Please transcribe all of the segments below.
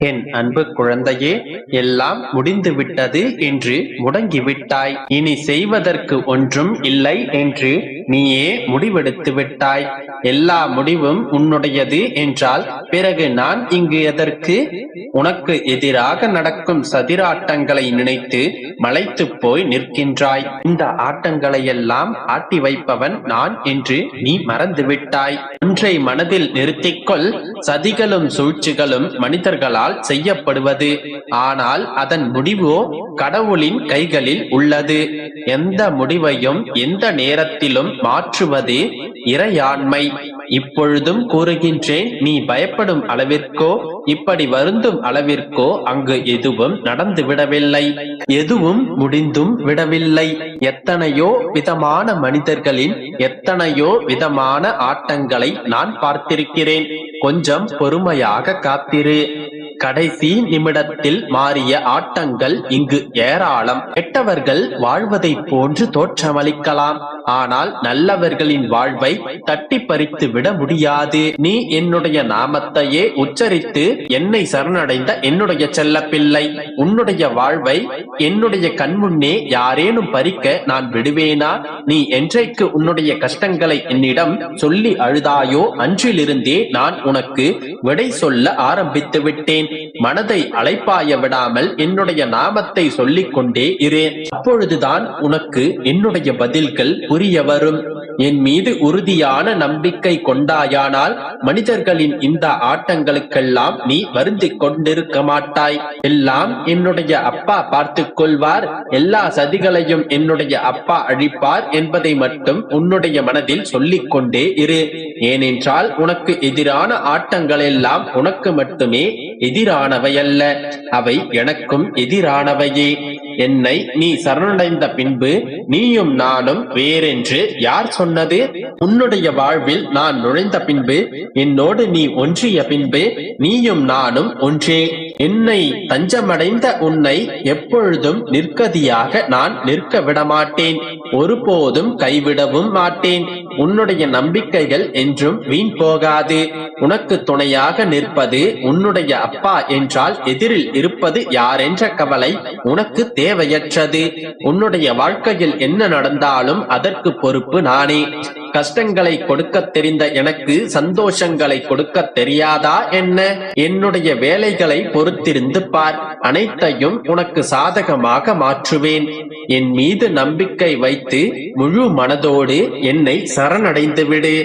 என் அன்பு குழந்தையே, எல்லாம் முடிந்துவிட்டது என்று முடங்கிவிட்டாய். இனி செய்வதற்கு ஒன்றும் இல்லை என்று நீயே முடிவெடுத்து விட்டாய். எல்லா முடிவும் உன்னுடையது என்றால் பிறகு நான் இங்கு எதற்கு? உனக்கு எதிராக நடக்கும் சதிராட்டங்களை நினைத்து மலைத்து போய் நிற்கின்றாய். இந்த ஆட்டங்களை எல்லாம் ஆட்டி வைப்பவன் நான் என்று நீ மறந்துவிட்டாய். ஒன்றை மனதில் நிறுத்திக்கொள், சதிகளும் சூழ்ச்சிகளும் மனிதர்களால் செய்யப்படுவது, ஆனால் அதன் முடிவோ கடவுளின் கைகளில் உள்ளது. எந்த முடிவையும் எந்த நேரத்திலும் மாற்றுவது இறையாண்மை. இப்பொழுதும் கூறுகின்றேன், நீ பயப்படும் அளவிற்கோ இப்படி வருந்தும் அளவிற்கோ அங்கு எதுவும் நடந்து விடவில்லை, எதுவும் முடிந்தும் விடவில்லை. எத்தனையோ விதமான மனிதர்களின் எத்தனையோ விதமான ஆட்டங்களை நான் பார்த்திருக்கிறேன். கொஞ்சம் பொறுமையாக காத்திரு. கடைசி நிமிடத்தில் மாறிய ஆட்டங்கள் இங்கு ஏராளம். கெட்டவர்கள் வாழ்வதை போன்று தோற்றமளிக்கலாம், ஆனால் நல்லவர்களின் வாழ்வை தட்டி பறித்து விட முடியாது. நீ என்னுடைய நாமத்தையே உச்சரித்து என்னை சரணடைந்த என்னுடைய செல்ல பிள்ளை, உன்னுடைய வாழ்வை என்னுடைய கண்முன்னே யாரேனும் பறிக்க நான் விடுவேனா? நீ என்றைக்கு உன்னுடைய கஷ்டங்களை என்னிடம் சொல்லி அழுதாயோ அன்றிலிருந்தே நான் உனக்கு விடை சொல்ல ஆரம்பித்து விட்டேன். மனதை அலைப்பாய விடாமல் என்னுடைய நாமத்தை சொல்லிக் கொண்டே இரு. அப்பொழுதுதான் உனக்கு என்னுடைய பதில்கள் புரிய வரும். என் மீது உறுதியான நம்பிக்கை கொண்டாயானால் மனிதர்களின் இந்த ஆட்டங்களுக்கெல்லாம் நீ வருந்திக் கொண்டிருக்க மாட்டாய். எல்லாம் என்னுடைய அப்பா பார்த்துக் கொள்வார், எல்லா சதிகளையும் என்னுடைய அப்பா அழிப்பார் என்பதை மட்டும் உன்னுடைய மனதில் சொல்லிக் கொண்டே இரு. ஏனென்றால் உனக்கு எதிரான ஆட்டங்கள் எல்லாம் உனக்கு மட்டுமே எதிரானவையல்ல, அவை எனக்கும் எதிரானவையே. என்னை நீ சரணடைந்த பின்பு நீயும் நானும் வேறென்று யார் சொன்னது? உன்னுடைய வாழ்வில் நான் நுழைந்த பின்பு, என்னோடு நீ ஒன்றிய பின்பு நீயும் நானும் ஒன்றே. என்னை தஞ்சமடைந்த உன்னை எப்பொழுதும் நிற்கதியாக நான் நிற்க விடமாட்டேன், ஒருபோதும் கைவிடவும் மாட்டேன். உன்னுடைய நம்பிக்கைகள் என்றும் வீண் போகாது. உனக்கு துணையாக நிற்பது உன்னுடைய அப்பா என்றால் எதிரில் இருப்பது யாரென்ற கவலை உனக்கு தேவையற்றது. உன்னுடைய வாழ்க்கையில் என்ன நடந்தாலும் அதற்கு பொறுப்பு நானே. கஷ்டங்களை கொடுக்க தெரிந்த எனக்கு சந்தோஷங்களை கொடுக்க தெரியாதா என்ன? என்னுடைய வேலைகளை பொறுத்திருந்து பார், அனைத்தையும் உனக்கு சாதகமாக மாற்றுவேன். என் மீது நம்பிக்கை வைத்து முழு மனதோடு என்னை சரணடைந்து விடு.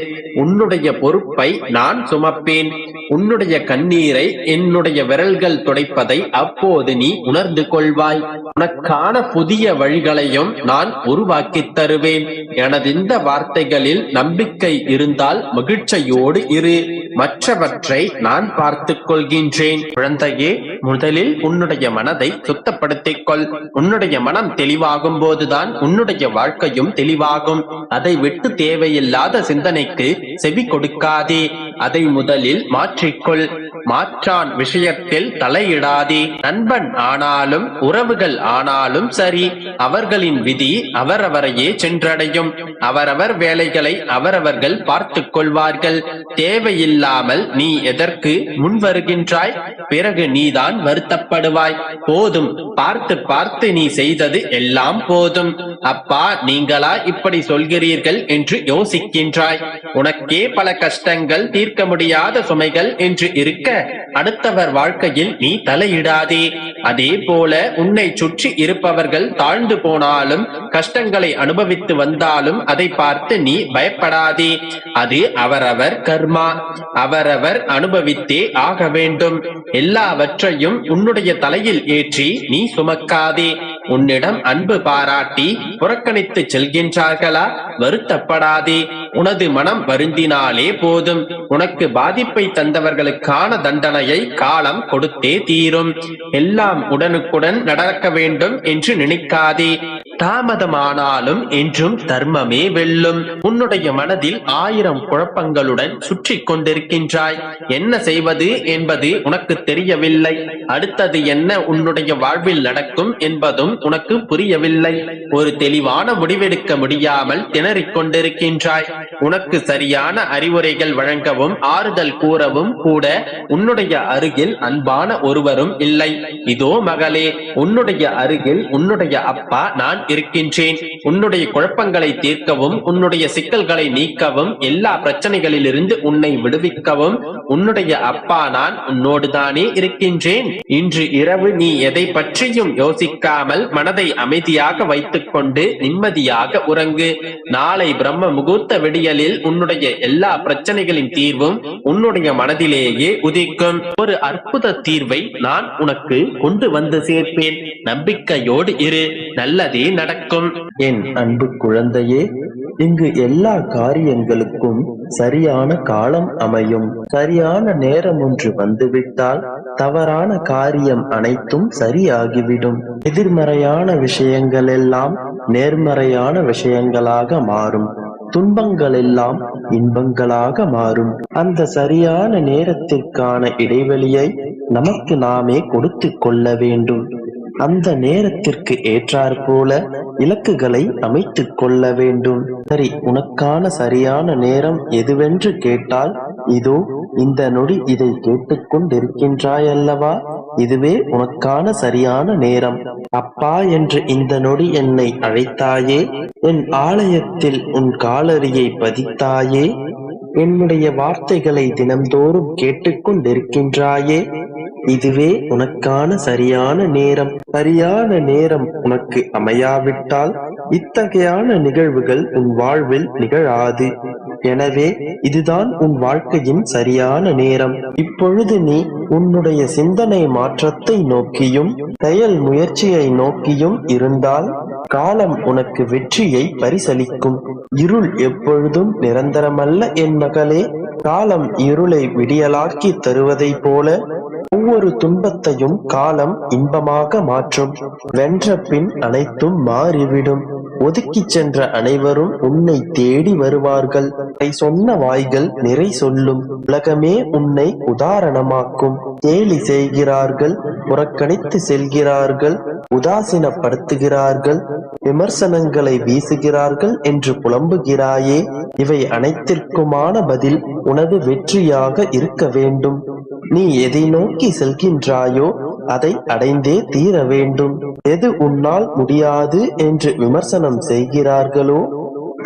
உன்னுடைய பொறுப்பை நான் சுமப்பேன். உன்னுடைய கண்ணீரை என்னுடைய விரல்கள் துடைப்பதை அப்போது நீ உணர்ந்து கொள்வாய். உனக்கான புதிய வழிகளையும் நான் உருவாக்கி தருவேன். எனது இந்த வார்த்தைகளில் நம்பிக்கை இருந்தால் மகிழ்ச்சியோடு இரு, மற்றவற்றை நான் பார்த்துக் கொள்கின்றேன். குழந்தையே, முதலில் உன்னுடைய மனதை சுத்தப்படுத்திக் கொள். உன்னுடைய மனம் தெளிவாகும் போதுதான் உன்னுடைய வாழ்க்கையும் தெளிவாகும். அதை விட்டு தேவையில்லாத சிந்தனைக்கு செவி கொடுக்காதே. அதை முதலில் மாற்றிக்கொள். மாற்றான் விஷயத்தில் தலையிடாதே. நண்பன் ஆனாலும் உறவுகள் ஆனாலும் சரி, அவர்களின் விதி அவரவரையே சென்றடையும். அவரவர் வேலைகளை அவரவர்கள் பார்த்துக் கொள்வார்கள். தேவையில்லாமல் நீ எதற்கு முன் வருகின்றாய்? பிறகு நீதான் வருத்தப்படுவாய். போதும், பார்த்து பார்த்து நீ செய்தது எல்லாம் போதும். அப்பா, நீங்களா இப்படி சொல்கிறீர்கள் என்று யோசிக்கின்றாய். உனக்கே பல கஷ்டங்கள், தீர்க்க முடியாத சுமைகள் என்று இருக்க அடுத்தவர் வாழ்க்கையில் நீ தலையிடாதே. அதே போல உன்னை சுற்றி இருப்பவர்கள் தாழ்ந்து போனாலும் கஷ்டங்களை அனுபவித்து வந்தாலும் அதை பார்த்து நீ பயப்படாதே. அது அவரவர் கர்மா, அவரவர் அனுபவித்தே ஆக வேண்டும். எல்லாவற்றையும் உன்னுடைய தலையில் ஏற்றி நீ சுமக்காதே. உன்னிடம் அன்பு பாராட்டி புறக்கணித்து செல்கின்றார்களா? வருத்தப்படாதே. உனது மனம் வருந்தினாலே போதும். உனக்கு பாதிப்பை தந்தவர்களுக்கான தண்டனையை காலம் கொடுத்தே தீரும். எல்லாம் உடனுக்குடன் நடக்க வேண்டும் என்று நினைக்காதே. தாமதமானாலும் என்றும் தர்மமே வெல்லும். உன்னுடைய மனதில் 1000 குழப்பங்களுடன் சுற்றி கொண்டிருக்கின்றாய். என்ன செய்வது என்பது உனக்கு தெரியவில்லை. அடுத்தது என்ன உன்னுடைய வாழ்வில் நடக்கும் என்பதும் உனக்கு புரியவில்லை. ஒரு தெளிவான முடிவெடுக்க முடியாமல் திணறிக் கொண்டிருக்கின்றாய். உனக்கு சரியான அறிவுரைகள் வழங்கவும் ஆறுதல் கூறவும் கூட உன்னுடைய அருகில் அன்பான ஒருவரும் இல்லை. இதோ மகளே, உன்னுடைய அருகில் உன்னுடைய அப்பா நான் இருக்கின்றேன். உன்னுடைய குழப்பங்களை தீர்க்கவும், உன்னுடைய சிக்கல்களை நீக்கவும், எல்லா பிரச்சனைகளிலிருந்து உன்னை விடுவிக்கவும் உன்னுடைய அப்பா நான் உன்னோடுதானே இருக்கின்றேன். இன்று இரவு நீ எதை பற்றியும் யோசிக்காமல் மனதை அமைதியாக வைத்துக் கொண்டு நிம்மதியாக உறங்கு. நாளை பிரம்ம முகூர்த்த விடியலில் உன்னுடைய எல்லா பிரச்சனைகளின் தீர்வும் உன்னுடைய மனதிலேயே உதிக்கும். ஒரு அற்புத தீர்வை நான் உனக்கு கொண்டு வந்து சேர்ப்பேன். நம்பிக்கையோடு இரு, நல்லதே நடக்கும். என் அன்பு குழந்தையே, இங்கு எல்லா காரியங்களுக்கும் சரியான காலம் அமையும். சரியான நேரம் ஒன்று வந்துவிட்டால் தவறான காரியம் அனைத்தும் சரியாகிவிடும். எதிர்மறையான விஷயங்கள் எல்லாம் நேர்மறையான விஷயங்களாக மாறும். துன்பங்கள் எல்லாம் இன்பங்களாக மாறும். அந்த சரியான நேரத்திற்கான இடைவெளியை நமக்கு நாமே கொடுத்து கொள்ள வேண்டும். அந்த நேரத்திற்கு ஏற்றாற் போல இலக்குகளை அமைத்துக் கொள்ள வேண்டும். சரி, உனக்கான சரியான நேரம் எதுவென்று கேட்டால், இதோ இந்த நொடி இதை கேட்டுக்கொண்டிருக்கின்றாய் அல்லவா? இதுவே உனக்கான சரியான நேரம். அப்பா என்று இந்த நொடி என்னை அழைத்தாயே, என் ஆலயத்தில் உன் காலடியை பதித்தாயே, என்னுடைய வார்த்தைகளை தினம்தோறும் கேட்டுக்கொண்டிருக்கின்றாயே, இதுவே உனக்கான சரியான நேரம். சரியான நேரம் உனக்கு அமையாவிட்டால் இத்தகையான நிகழ்வுகள் உன் வாழ்வில் நிகழாது. எனவே இதுதான் உன் வாழ்க்கையின் சரியான நேரம். இப்பொழுது நீ உன்னுடைய சிந்தனை மாற்றத்தை நோக்கியும் செயல் முயற்சியை நோக்கியும் இருந்தால் காலம் உனக்கு வெற்றியை பரிசளிக்கும். இருள் எப்பொழுதும் நிரந்தரமல்ல என் மகளே. காலம் இருளை விடியலாக்கி தருவதை போல ஒவ்வொரு துன்பத்தையும் காலம் இன்பமாக மாற்றும். வென்ற பின் அனைத்தும் மாறிவிடும். ஒதுக்கி சென்ற அனைவரும் உன்னை தேடி வருவார்கள். சொன்ன வாய்கள் நிறை சொல்லும். உலகமே உன்னை உதாரணமாக்கும். கேலி செய்கிறார்கள், புறக்கணித்து செல்கிறார்கள், உதாசீனப்படுத்துகிறார்கள், விமர்சனங்களை வீசுகிறார்கள் என்று புலம்புகிறாயே. இவை அனைத்திற்குமான பதில் உனது வெற்றியாக இருக்க வேண்டும். நீ எதை நோக்கி செல்கின்றாயோ அதை அடைந்தே தீர வேண்டும். எது உன்னால் முடியாது என்று விமர்சனம் செய்கிறார்களோ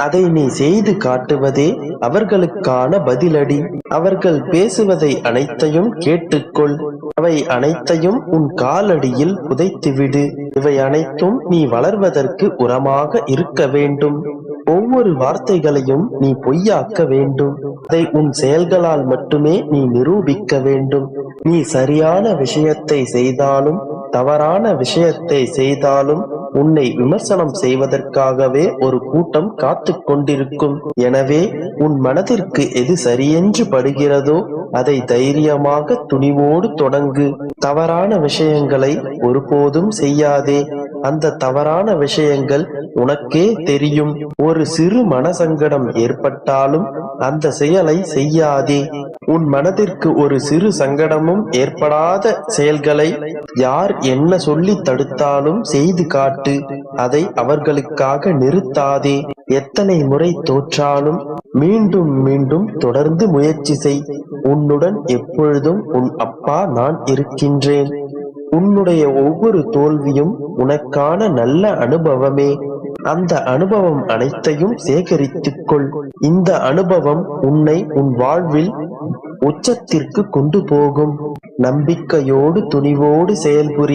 அதை நீ செய்து காட்டுவதே அவர்களுக்கான பதிலடி. அவர்கள் பேசுவதை அனைத்தையும் கேட்டுக்கொள். அவை அனைத்தையும் உன் காலடியில் புதைத்துவிடு. இவை அனைத்தும் நீ வளர்வதற்கு உரமாக இருக்க வேண்டும். ஒவ்வொரு வார்த்தைகளையும் நீ பொய்யாக்க வேண்டும். அதை உன் செயல்களால் மட்டுமே நீ நிரூபிக்க வேண்டும். நீ சரியான விஷயத்தை செய்தாலும் தவறான விஷயத்தை செய்தாலும் உன்னை விமர்சனம் செய்வதற்காகவே ஒரு கூட்டம் காத்து கொண்டிருக்கும். எனவே உன் மனதிற்கு எது சரியென்று படுகிறதோ அதை தைரியமாக துணிவோடு தொடங்கு. தவறான விஷயங்களை ஒருபோதும் செய்யாதே. அந்த தவறான விஷயங்கள் உனக்கே தெரியும். ஒரு சிறு மனசங்கடம் ஏற்பட்டாலும் அந்த செயலை செய்யாதே. உன் மனதிற்கு ஒரு சிறு சங்கடமும் ஏற்படாத செயல்களை யார் என்ன சொல்லி தடுத்தாலும் செய்து காட்டு. அதை அவர்களுக்காக நிறுத்தாதே. எத்தனை முறை தோற்றாலும் மீண்டும் மீண்டும் தொடர்ந்து முயற்சி செய். உன்னுடன் எப்பொழுதும் உன் அப்பா நான் இருக்கின்றேன். உன்னுடைய ஒவ்வொரு தோல்வியும் உனக்கான நல்ல அனுபவமே. அந்த அனுபவம் அனைத்தையும் சேகரித்துக் கொள். இந்த அனுபவம் உன்னை உன் வாழ்வில் உச்சத்திற்கு கொண்டு போகும். நம்பிக்கையோடு துணிவோடு செயல்புரி.